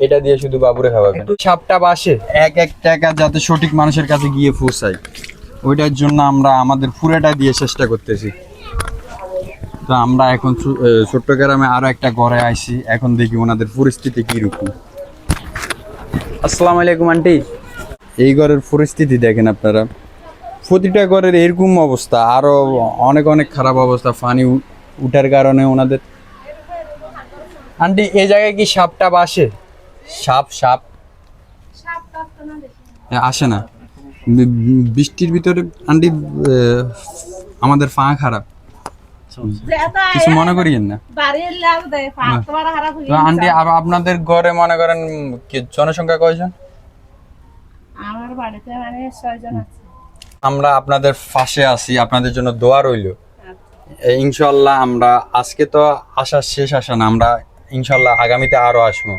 এটা দিয়ে শুধু বাবুরে খাওয়াবেন। সাপটা বাসে এক টাকা যাতে সঠিক মানুষের কাছে গিয়ে পৌঁছায়, ওইটার জন্য আমরা আমাদের পুরোটা দিয়ে চেষ্টা করতেছি। তো আমরা এখন ছোট্ট গ্রামে আরো একটা ঘরে আইছি, এখন দেখি ওনাদের পরিস্থিতি কিরকম। আসসালামু আলাইকুম আন্টি। এই ঘরের পরিস্থিতি দেখেন আপনারা, প্রতিটা ঘরের এরকম অবস্থা, আরো অনেক অনেক খারাপ অবস্থা পানি উঠার কারণে ওনাদের। আন্টি এই জায়গায় কি সাপটা আসে? সাপ সাপ আসে না বৃষ্টির ভিতরে আন্টি? আমাদের পা খারাপ, কিছু মনে করিয়েন না তো আন্টি। আর আপনাদের ঘরে মনে করেন জনসংখ্যা কয়জন? আমার বাড়িতে মানে 6 জন আছে। আমরা আপনাদের পাশে আছি, আপনাদের জন্য দোয়া রইল। ইনশাল্লাহ আমরা আজকে তো আসার শেষ আসা না, আমরা ইনশাল্লাহ আগামীতে আরো আসবো।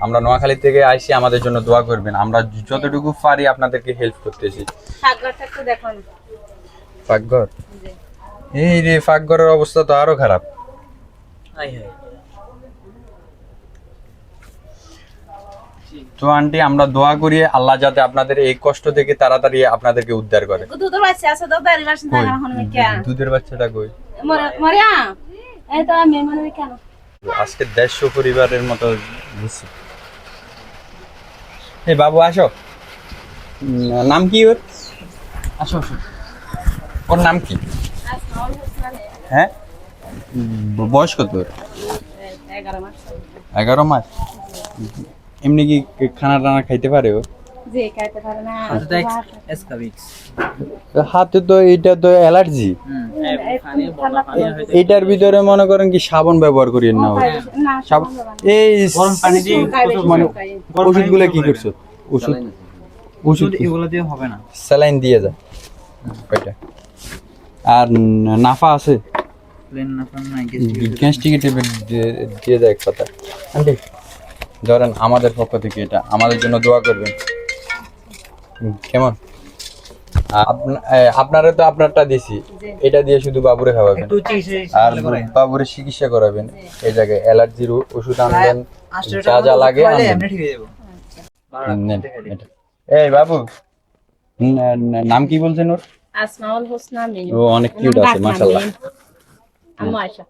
আমরা নোয়াখালী থেকে আইছি, আমাদের জন্য দোয়া করবেন। আমরা যতটুকু পারি আপনাদেরকে হেল্প করতেছি। ফাঁকঘরটা দেখুন। ফাঁকঘর? এই রে, ফাঁকঘরের অবস্থা তো আরো খারাপ। তো আন্টি আমরা দোয়া করি আল্লাহ যাতে আপনাদের এই কষ্ট থেকে তাড়াতাড়ি আপনাদেরকে উদ্ধার করে। দুধের বাচ্চা আছে তো বাড়ি বাসন জায়গা এখন কেন? দুধের বাচ্চাটা কই? মরিয়া এই তো আমি মনে কেন? আজকে 150 পরিবারের মতো ঘুরছি। এই বাবু আসো। নাম কি ওর? আসো আসো। ওর নাম কি? হ্যাঁ, বয়স কত ওর? 11 মাস। 11 মাস। এমনি কি খানা টানা খাইতে পারে ও? জি খাইতে পারে না। হাতে তো এটা তো অ্যালার্জি। এটার ভিতরে মনে করেন কি সাবান ব্যবহার করি না? এই গরম পানি দিয়ে মানে ওষুধগুলো কি করছো? ওষুধ এগুলো দিয়ে হবে না, স্যালাইন দিয়ে যা ওইটা। আর নাফা আছে? গ্যাস্ট্রিক ট্যাবলেট দিয়ে দেয় এক কথা। আন্টি ধরেন আমাদের পক্ষ থেকে এটা আমাদের জন্য দোয়া করবেন, কেমন? আপনারা তো আপনারটা দিছি, এটা দিয়ে শুধু বাবুরে খাওয়াবেন আর বাবুরে চিকিৎসা করাবেন। এই জায়গায় অ্যালার্জির ওষুধ আনবেন, যা যা লাগে এই বাবু নাম কি বলছেন ওর? আসমাউল হোসনা মিনু। ও অনেক কিউট আছে মাশাআল্লাহ। আম্মু আয়েশা।